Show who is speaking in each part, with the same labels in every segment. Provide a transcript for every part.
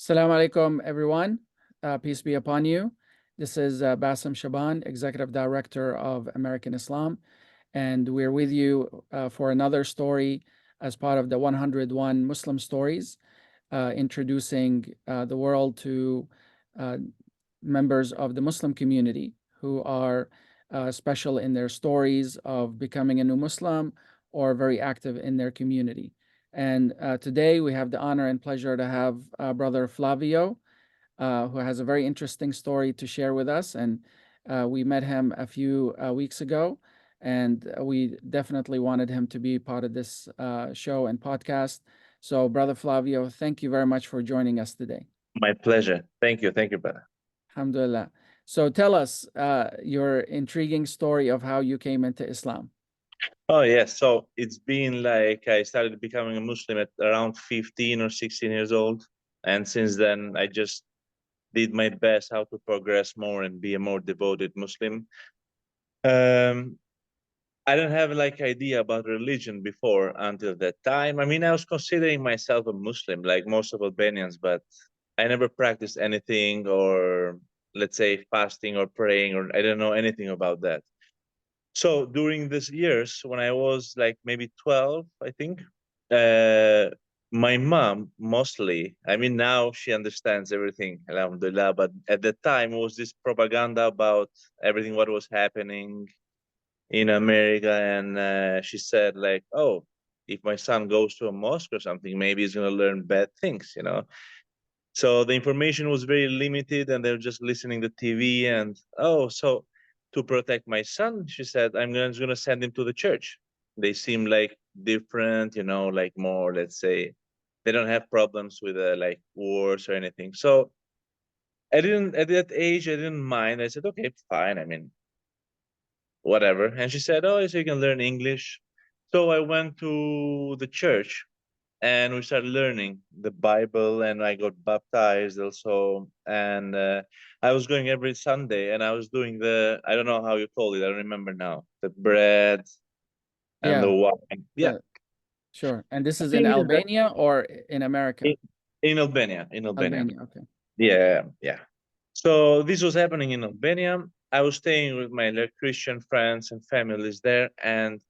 Speaker 1: Assalamu alaikum, everyone. Peace be upon you. This is Bassem Shaban, Executive Director of American Islam, and we're with you for another story as part of the 101 Muslim Stories, introducing the world to members of the Muslim community who are special in their stories of becoming a new Muslim or very active in their community. And today we have the honor and pleasure to have Brother Flavio, who has a very interesting story to share with us. And we met him a few weeks ago, and we definitely wanted him to be part of this show and podcast. So, Brother Flavio, thank you very much for joining us today.
Speaker 2: My pleasure. Thank you, brother.
Speaker 1: Alhamdulillah. So tell us your intriguing story of how you came into Islam.
Speaker 2: Oh, yes. So it's been like I started becoming a Muslim at around 15 or 16 years old. And since then, I just did my best how to progress more and be a more devoted Muslim. I don't have like idea about religion before until that time. I mean, I was considering myself a Muslim, like most of Albanians, but I never practiced anything or let's say fasting or praying, or I don't know anything about that. So during these years, when I was like maybe 12, I think, my mom mostly, I mean, now she understands everything, alhamdulillah, but at the time it was this propaganda about everything what was happening in America. And she said like, oh, if my son goes to a mosque or something, maybe he's going to learn bad things, you know? So the information was very limited and they're just listening to TV. And oh, so to protect my son, she said, I'm gonna send him to the church. They seem like different, you know, like more, let's say, they don't have problems with like wars or anything. So I didn't, at that age, I didn't mind. I said, okay, fine. I mean, whatever. And she said, oh, so you can learn English. So I went to the church and we started learning the Bible, and I got baptized also. And I was going every Sunday, and I was doing the, I don't know how you call it, I don't remember now, the bread and the wine. Yeah.
Speaker 1: Sure. And this is in
Speaker 2: Thing is that
Speaker 1: Albania or in America?
Speaker 2: in Albania,
Speaker 1: Albania, okay.
Speaker 2: Yeah, yeah. So this was happening in Albania. I was staying with my like, Christian friends and families there. And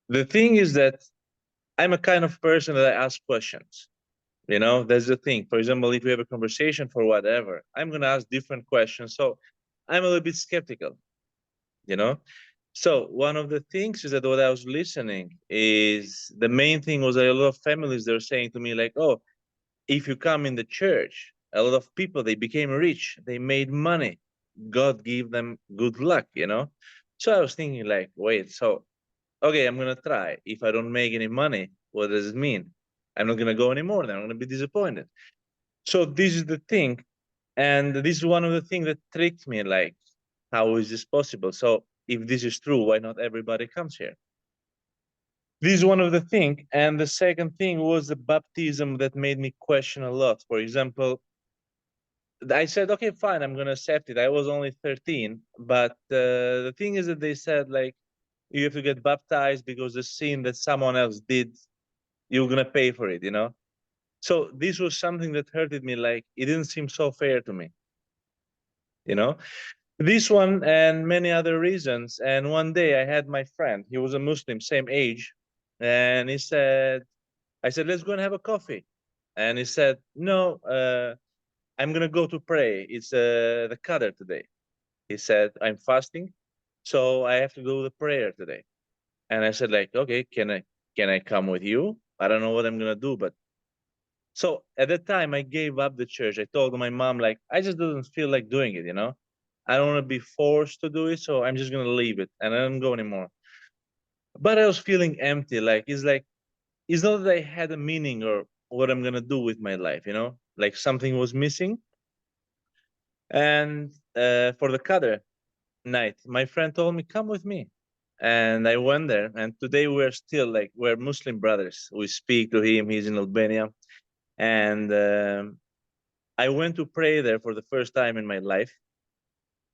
Speaker 2: the thing is that I'm a kind of person that I ask questions. You know, that's the thing. For example, if we have a conversation for whatever, I'm going to ask different questions. So I'm a little bit skeptical, you know? So one of the things is that what I was listening is the main thing was that a lot of families, they're saying to me like, oh, if you come in the church, a lot of people, they became rich, they made money. God give them good luck, you know? So I was thinking like, wait, so, okay, I'm going to try. If I don't make any money, what does it mean? I'm not going to go anymore. Then I'm going to be disappointed. So this is the thing. And this is one of the things that tricked me, like, how is this possible? So if this is true, why not everybody comes here? This is one of the thing. And the second thing was the baptism that made me question a lot. For example, I said, okay, fine, I'm going to accept it. I was only 13. But the thing is that they said, like, you have to get baptized because the sin that someone else did, you're going to pay for it, you know? So this was something that hurted me. Like, it didn't seem so fair to me, you know? This one and many other reasons. And one day I had my friend, he was a Muslim, same age. And he said, I said, let's go and have a coffee. And he said, no, I'm going to go to pray. It's the Qadr today. He said, I'm fasting, so I have to do the prayer today. And I said, like, okay, can I come with you? I don't know what I'm going to do, but so at that time I gave up the church. I told my mom, like, I just didn't feel like doing it, you know? I don't want to be forced to do it, so I'm just going to leave it and I don't go anymore. But I was feeling empty. Like, it's not that I had a meaning or what I'm going to do with my life, you know? Like something was missing. And for the Qadr night, my friend told me, come with me. And I went there. And today we're still like, we're Muslim brothers. We speak to him. He's in Albania. And I went to pray there for the first time in my life.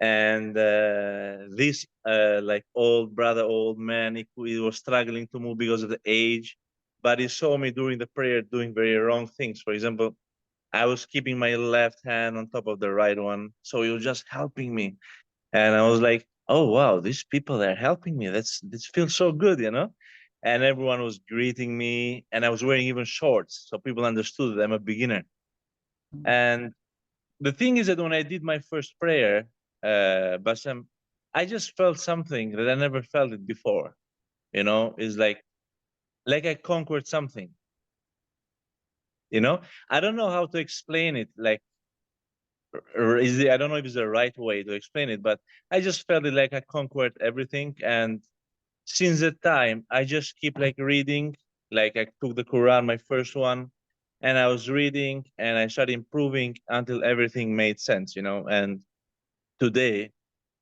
Speaker 2: And this like old brother, old man, he was struggling to move because of the age. But he saw me during the prayer doing very wrong things. For example, I was keeping my left hand on top of the right one, so he was just helping me. And I was like, oh wow, these people are helping me. This feels so good, you know. And everyone was greeting me, and I was wearing even shorts, so people understood that I'm a beginner.
Speaker 1: Mm.
Speaker 2: And the thing is that when I did my first prayer, Bassem, I just felt something that I never felt it before. You know, it's like I conquered something. You know, I don't know how to explain it. Like, I don't know if it's the right way to explain it, but I just felt it like I conquered everything. And since that time, I just keep like reading. Like I took the Quran, my first one, and I was reading, and I started improving until everything made sense. You know, and today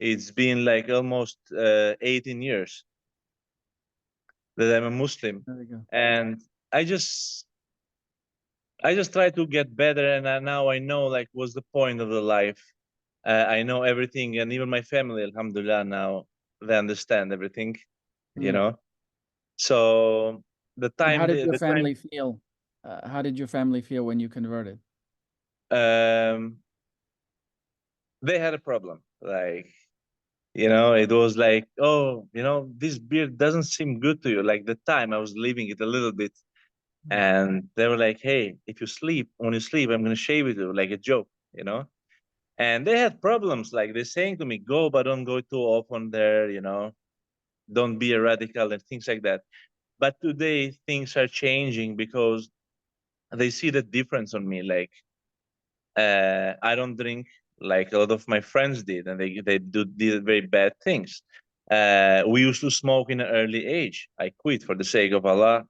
Speaker 2: it's been like almost 18 years that I'm a Muslim,
Speaker 1: There we go.
Speaker 2: and I just I just try to get better, and now I know like what's the point of the life. I know everything, and even my family, Alhamdulillah, now they understand everything. You
Speaker 1: Mm.
Speaker 2: know, so
Speaker 1: And how did your
Speaker 2: the time
Speaker 1: family feel? How did your family feel when you converted?
Speaker 2: um, they had a problem. Like, you know, it was like, oh, you know, this beard doesn't seem good to you. Like the time I was leaving it a little bit,
Speaker 1: Mm.
Speaker 2: and they were like, hey, if you sleep, when you sleep, I'm gonna shave it, like a joke, you know. And they had problems. Like they're saying to me, go, but don't go too often there, you know. Don't be a radical and things like that. But today things are changing because they see the difference on me. Like I don't drink like a lot of my friends did, and they did very bad things. We used to smoke in an early age. I quit for the sake of Allah.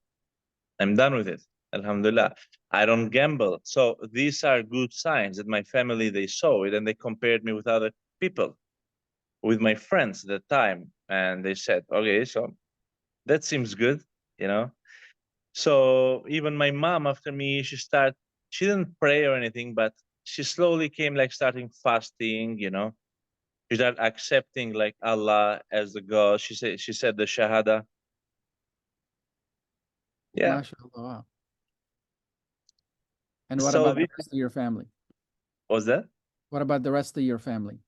Speaker 2: I'm done with it. Alhamdulillah. I don't gamble. So these are good signs that my family they saw it and they compared me with other people, with my friends at the time, and they said, okay, so that seems good, you know. So even my mom, after me, she didn't pray or anything, but she slowly came like starting fasting, you know. She started accepting like Allah as the God. She said the Shahada. Yeah.
Speaker 1: MashaAllah. Wow. And what
Speaker 2: So
Speaker 1: about the
Speaker 2: this
Speaker 1: rest of your family?
Speaker 2: was that.
Speaker 1: What about the rest of your family?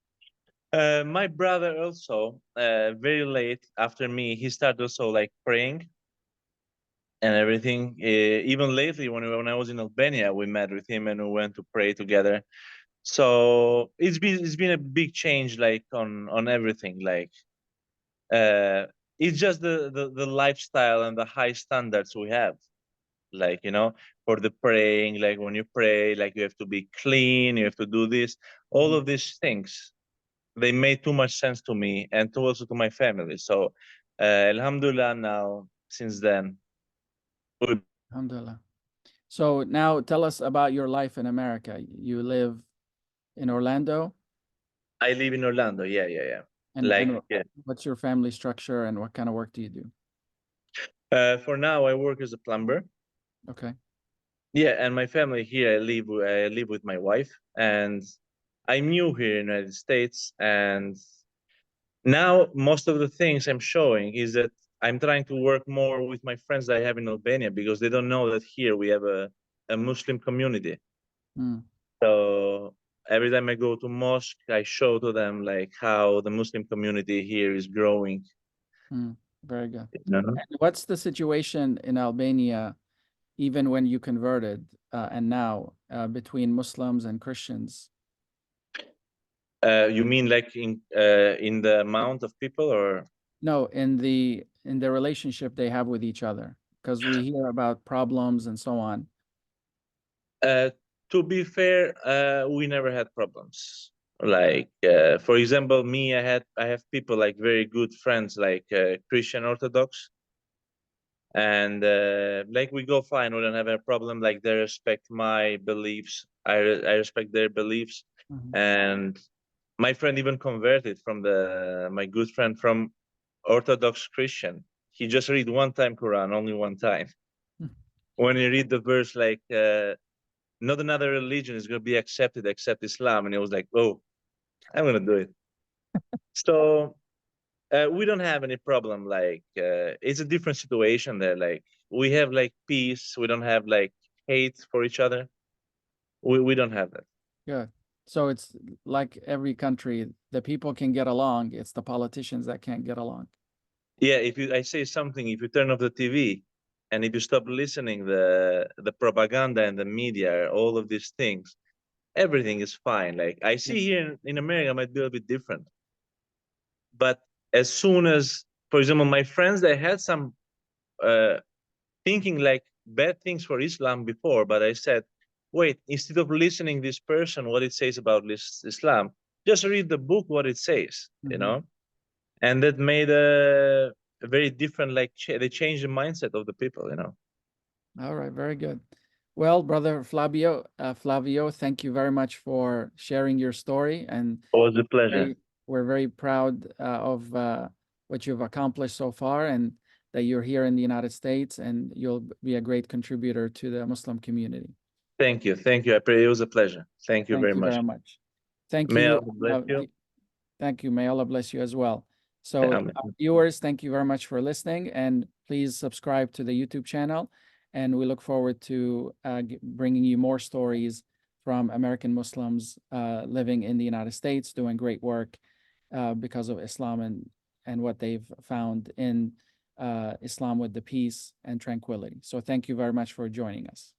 Speaker 2: My brother also, very late after me, he started also like praying and everything. Even lately, when I was in Albania, we met with him and we went to pray together. So it's been a big change, like on everything. Like it's just the lifestyle and the high standards we have. Like, you know, for the praying, like when you pray, like you have to be clean, you have to do this, all
Speaker 1: Mhm.
Speaker 2: of these things. They made too much sense to me and to also to my family. So, Alhamdulillah, now since then,
Speaker 1: Alhamdulillah. So now tell us about your life in America. You live in Orlando,
Speaker 2: I live in Orlando. Yeah, yeah, yeah. Like,
Speaker 1: and
Speaker 2: yeah.
Speaker 1: what's your family structure and what kind of work do you do?
Speaker 2: For now, I work as a plumber.
Speaker 1: Okay.
Speaker 2: Yeah, and my family here, I live with my wife, and I'm new here in the United States. And now, most of the things I'm showing is that I'm trying to work more with my friends that I have in Albania because they don't know that here we have a Muslim community.
Speaker 1: Mm,
Speaker 2: So every time I go to mosque, I show to them like how the Muslim community here is growing.
Speaker 1: very good.
Speaker 2: You know?
Speaker 1: And what's the situation in Albania, even when you converted, and now, between Muslims and Christians?
Speaker 2: You mean like in the amount of people, or?
Speaker 1: No, in the relationship they have with each other, because we hear about problems and so on.
Speaker 2: Uh, to be fair, we never had problems. Like, for example, me, I have people like very good friends, like Christian Orthodox, and like we go fine. We don't have a problem. Like they respect my beliefs. I respect their beliefs,
Speaker 1: Mhm.
Speaker 2: and my friend even converted from my good friend from Orthodox Christian. He just read one time Quran, only one time. When he read the verse like not another religion is going to be accepted except Islam. And it was like, oh, I'm going to do it. So we don't have any problem. Like it's a different situation there. Like we have like peace. We don't have like hate for each other. We don't have that.
Speaker 1: Good. So it's like every country, the people can get along. It's the politicians that can't get along.
Speaker 2: Yeah, if I say something, if you turn off the TV and if you stop listening the propaganda and the media, all of these things, everything is fine. Like I see here in America might be a bit different. But as soon as, for example, my friends, they had some thinking like bad things for Islam before, but I said, wait, instead of listening this person, what it says about Islam, just read the book, what it says, you know? And that made a very different, like they changed the mindset of the people, you know?
Speaker 1: All right, very good. Well, brother Flavio, thank you very much for sharing your story, and
Speaker 2: It was a pleasure.
Speaker 1: we're very proud of what you've accomplished so far, and that you're here in the United States, and you'll be a great contributor to the Muslim community.
Speaker 2: Thank you. Thank you. I pray it was a pleasure. Thank you
Speaker 1: Thank
Speaker 2: very
Speaker 1: you
Speaker 2: much.
Speaker 1: very much. Thank
Speaker 2: May
Speaker 1: you.
Speaker 2: Allah bless you.
Speaker 1: Thank you. May Allah bless you as well. So,
Speaker 2: Amen.
Speaker 1: viewers, thank you very much for listening, and please subscribe to the YouTube channel. And we look forward to bringing you more stories from American Muslims living in the United States, doing great work because of Islam and what they've found in Islam with the peace and tranquility. So, thank you very much for joining us.